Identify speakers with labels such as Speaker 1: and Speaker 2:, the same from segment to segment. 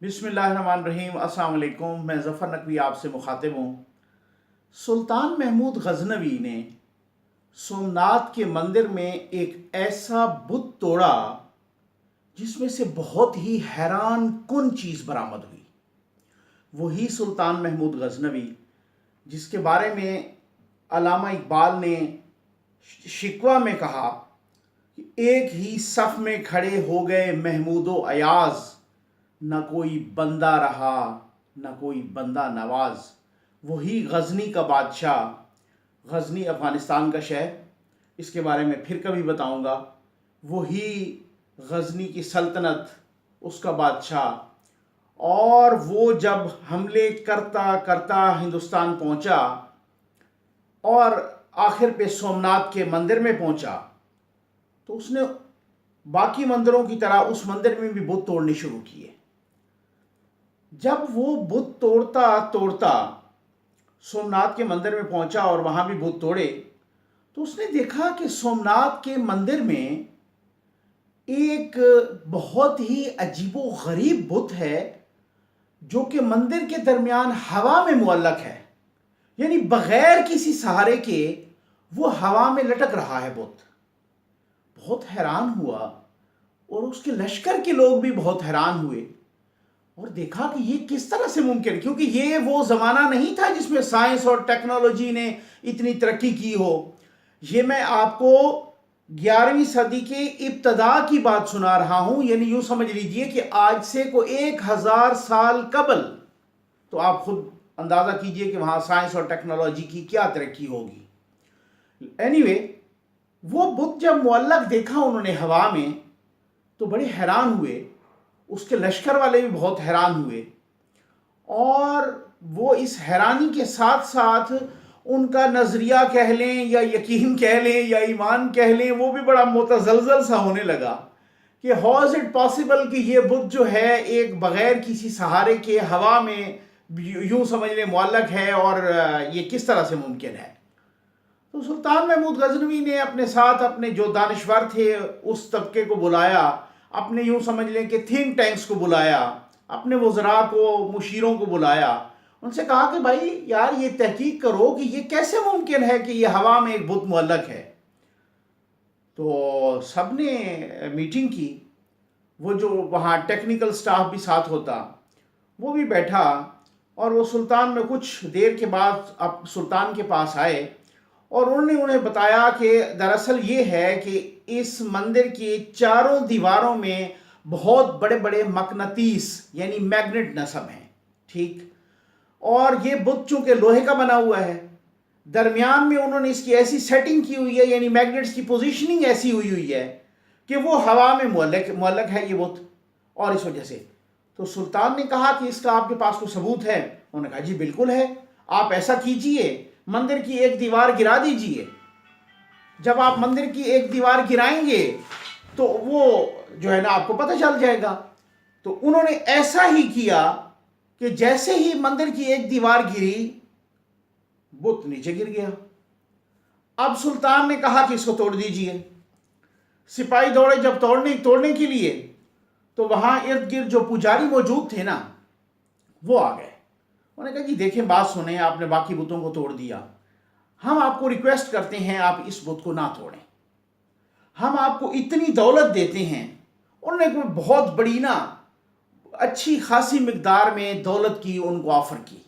Speaker 1: बिस्मिल्लाहिर्रहमानिर्रहीम। अस्सलाम वालेकुम। मैं ज़फ़र नकवी आपसे मुखातिब हूँ। सुल्तान महमूद गज़नवी ने सोमनाथ के मंदिर में एक ऐसा बुत तोड़ा जिसमें से बहुत ही हैरान कुन चीज़ बरामद हुई। वही सुल्तान महमूद गज़नवी जिसके बारे में अल्लामा इकबाल ने शिकवा में कहा कि एक ही सफ़ में खड़े हो गए महमूदो अयाज़, न कोई बंदा रहा न कोई बंदा नवाज। वही गज़नी का बादशाह, गज़नी अफ़गानिस्तान का शहर, इसके बारे में फिर कभी बताऊंगा। वही गज़नी की सल्तनत, उसका बादशाह, और वो जब हमले करता करता हिंदुस्तान पहुंचा और आखिर पे सोमनाथ के मंदिर में पहुंचा तो उसने बाकी मंदिरों की तरह उस मंदिर में भी बुत तोड़ने शुरू किए। जब वो बुत तोड़ता तोड़ता सोमनाथ के मंदिर में पहुंचा और वहां भी बुत तोड़े तो उसने देखा कि सोमनाथ के मंदिर में एक बहुत ही अजीबो गरीब बुत है जो कि मंदिर के दरमियान हवा में मुअल्लक है, यानी बगैर किसी सहारे के वो हवा में लटक रहा है बुत। बहुत हैरान हुआ और उसके लश्कर के लोग भी बहुत हैरान हुए और देखा कि ये किस तरह से मुमकिन, क्योंकि ये वो ज़माना नहीं था जिसमें साइंस और टेक्नोलॉजी ने इतनी तरक्की की हो। ये मैं आपको 11वीं सदी के इब्तदा की बात सुना रहा हूँ, यानी यूँ समझ लीजिए कि आज से को 1000 साल कबल। तो आप खुद अंदाज़ा कीजिए कि वहाँ साइंस और टेक्नोलॉजी की क्या तरक्की होगी। एनीवे, वो बुत जब मुअल्लक देखा उन्होंने हवा में तो बड़े हैरान हुए, उसके लश्कर वाले भी बहुत हैरान हुए और वो इस हैरानी के साथ साथ उनका नज़रिया कह लें या यकीन कह लें या ईमान कह लें, वो भी बड़ा मुतज़लज़ल सा होने लगा कि हाउ इज़ इट पॉसिबल कि ये बुत जो है एक बग़ैर किसी सहारे के हवा में यूँ समझ लें मुअल्लक है, और ये किस तरह से मुमकिन है। तो सुल्तान महमूद गज़नवी ने अपने साथ अपने जो दानिश्वर थे उस तबके को बुलाया, अपने यूँ समझ लें कि थिंक टैंक्स को बुलाया, अपने वज़रा को, मुशीरों को बुलाया। उनसे कहा कि भाई यार ये तहकीक करो कि ये कैसे मुमकिन है कि ये हवा में एक बुत मुअल्लक है। तो सब ने मीटिंग की। वो जो वहाँ टेक्निकल स्टाफ भी साथ होता वो भी बैठा और वो सुल्तान में कुछ देर के बाद अब सुल्तान के पास आए और उन्होंने उन्हें बताया कि दरअसल ये है कि इस मंदिर की चारों दीवारों में बहुत बड़े बड़े मकनतीस यानी मैग्नेट नस्ब हैं, ठीक। और ये बुत चूंकि लोहे का बना हुआ है, दरमियान में उन्होंने इसकी ऐसी सेटिंग की हुई है, यानी मैग्नेट्स की पोजीशनिंग ऐसी हुई हुई है कि वो हवा में मुअल्लक है ये बुत, और इस वजह से। तो सुल्तान ने कहा कि इसका आपके पास कोई सबूत है? उन्होंने कहा जी बिल्कुल है। आप ऐसा कीजिए, मंदिर की एक दीवार गिरा दीजिए। जब आप मंदिर की एक दीवार गिराएंगे तो वो जो है ना आपको पता चल जाएगा। तो उन्होंने ऐसा ही किया कि जैसे ही मंदिर की एक दीवार गिरी, बुत नीचे गिर गया। अब सुल्तान ने कहा कि इसको तोड़ दीजिए। सिपाही दौड़े जब तोड़ने के लिए, तो वहां इर्द गिर्द जो पुजारी मौजूद थे ना, वो आ गए। उन्होंने कहा जी देखें, बात सुने, आपने बाकी बुतों को तोड़ दिया, हम आपको रिक्वेस्ट करते हैं आप इस बुत को ना तोड़ें, हम आपको इतनी दौलत देते हैं। उन्होंने कोई बहुत बड़ी ना अच्छी खासी मिकदार में दौलत की उनको ऑफर की।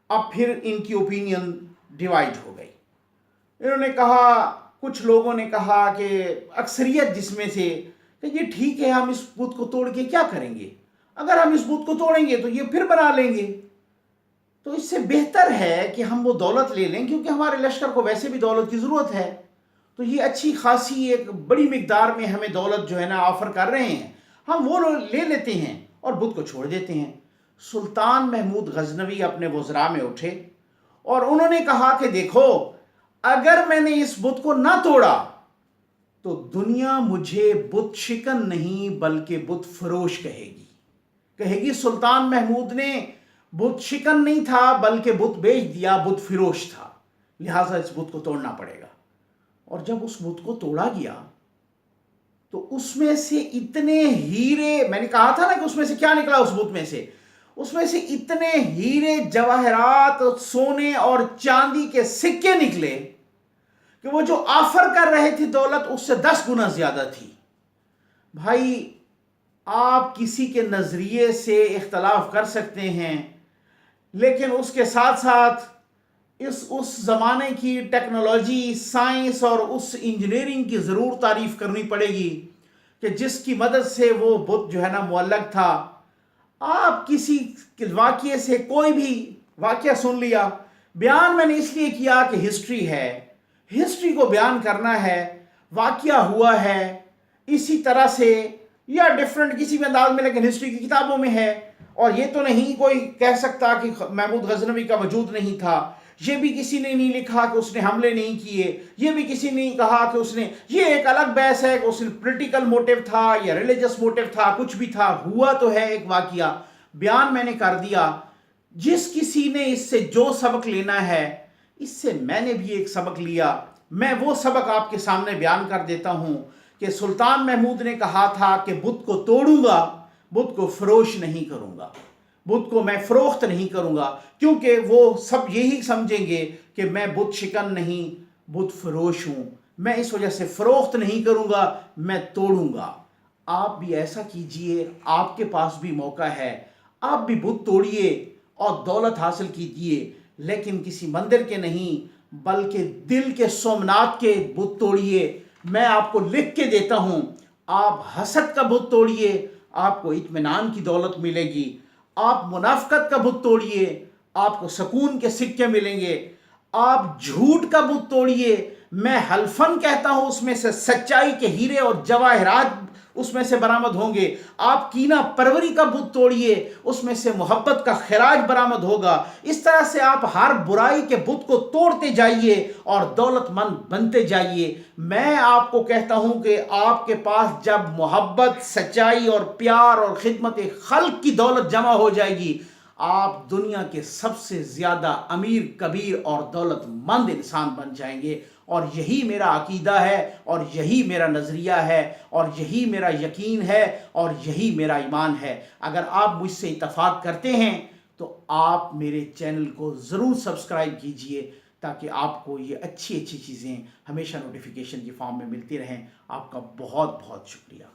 Speaker 1: अब फिर इनकी ओपिनियन डिवाइड हो गई। इन्होंने कहा, कुछ लोगों ने कहा कि अक्सरियत जिसमें से कि ये ठीक है, हम इस बुत को तोड़ के क्या करेंगे, अगर हम इस बुत को तोड़ेंगे तो ये फिर बना लेंगे, तो इससे बेहतर है कि हम वो दौलत ले लें, क्योंकि हमारे लश्कर को वैसे भी दौलत की ज़रूरत है। तो ये अच्छी खासी एक बड़ी मिकदार में हमें दौलत जो है ना ऑफ़र कर रहे हैं, हम वो ले लेते हैं और बुत को छोड़ देते हैं। सुल्तान महमूद गज़नवी अपने वज़रा में उठे और उन्होंने कहा कि देखो, अगर मैंने इस बुत को ना तोड़ा तो दुनिया मुझे बुत शिकन नहीं बल्कि बुत फरोश कहेगी सुल्तान महमूद ने बुत शिकन नहीं था बल्कि बुत बेच दिया, बुत फिरोश था, लिहाजा इस बुत को तोड़ना पड़ेगा। और जब उस बुत को तोड़ा गया تو اس میں سے اتنے ہیرے، میں نے کہا تھا نا کہ اس میں سے کیا نکلا اس بت میں سے، اس میں سے اتنے ہیرے جواہرات سونے اور چاندی کے سکے نکلے کہ وہ جو آفر کر رہے تھے دولت اس سے 10 گنا زیادہ تھی۔ بھائی آپ کسی کے نظریے سے اختلاف کر سکتے ہیں، لیکن اس کے ساتھ ساتھ اس زمانے کی ٹیکنالوجی، سائنس اور اس انجینئرنگ کی ضرور تعریف کرنی پڑے گی کہ جس کی مدد سے وہ بت جو ہے نا معلق تھا۔ آپ کسی واقعے سے کوئی بھی واقعہ سن لیا، بیان میں نے اس لیے کیا کہ ہسٹری ہے، ہسٹری کو بیان کرنا ہے، واقعہ ہوا ہے اسی طرح سے یا ڈیفرنٹ کسی بھی انداز میں، لیکن ہسٹری کی کتابوں میں ہے۔ اور یہ تو نہیں کوئی کہہ سکتا کہ محمود غزنوی کا وجود نہیں تھا، یہ بھی کسی نے نہیں لکھا کہ اس نے حملے نہیں کیے، یہ بھی کسی نے نہیں کہا کہ اس نے، یہ ایک الگ بحث ہے کہ اس نے پولیٹیکل موٹیو تھا یا ریلیجس موٹیو تھا، کچھ بھی تھا، ہوا تو ہے ایک واقعہ، بیان میں نے کر دیا۔ جس کسی نے اس سے جو سبق لینا ہے، اس سے میں نے بھی ایک سبق لیا، میں وہ سبق آپ کے سامنے بیان کر دیتا ہوں کہ سلطان محمود نے کہا تھا کہ بت کو توڑوں گا، بت کو فروش نہیں کروں گا، بت کو میں فروخت نہیں کروں گا، کیونکہ وہ سب یہی سمجھیں گے کہ میں بت شکن نہیں، بت فروش ہوں، میں اس وجہ سے فروخت نہیں کروں گا، میں توڑوں گا۔ آپ بھی ایسا کیجئے، آپ کے پاس بھی موقع ہے، آپ بھی بت توڑیے اور دولت حاصل کیجئے، لیکن کسی مندر کے نہیں بلکہ دل کے سومنات کے بت توڑیے۔ میں آپ کو لکھ کے دیتا ہوں، آپ حسد کا بت توڑیے، آپ کو اطمینان کی دولت ملے گی۔ آپ منافقت کا بت توڑیے، آپ کو سکون کے سکے ملیں گے۔ آپ جھوٹ کا بت توڑیے، میں حلفن کہتا ہوں اس میں سے سچائی کے ہیرے اور جواہرات اس میں سے برآمد ہوں گے۔ آپ کینہ پروری کا بت توڑیے، اس میں سے محبت کا خراج برآمد ہوگا۔ اس طرح سے آپ ہر برائی کے بت کو توڑتے جائیے اور دولت مند بنتے جائیے۔ میں آپ کو کہتا ہوں کہ آپ کے پاس جب محبت، سچائی اور پیار اور خدمت خلق کی دولت جمع ہو جائے گی، آپ دنیا کے سب سے زیادہ امیر، کبیر اور دولت مند انسان بن جائیں گے۔ اور یہی میرا عقیدہ ہے، اور یہی میرا نظریہ ہے، اور یہی میرا یقین ہے، اور یہی میرا ایمان ہے۔ اگر آپ مجھ سے اتفاق کرتے ہیں تو آپ میرے چینل کو ضرور سبسکرائب کیجئے تاکہ آپ کو یہ اچھی چیزیں ہمیشہ نوٹیفیکیشن کی فارم میں ملتی رہیں۔ آپ کا بہت بہت شکریہ۔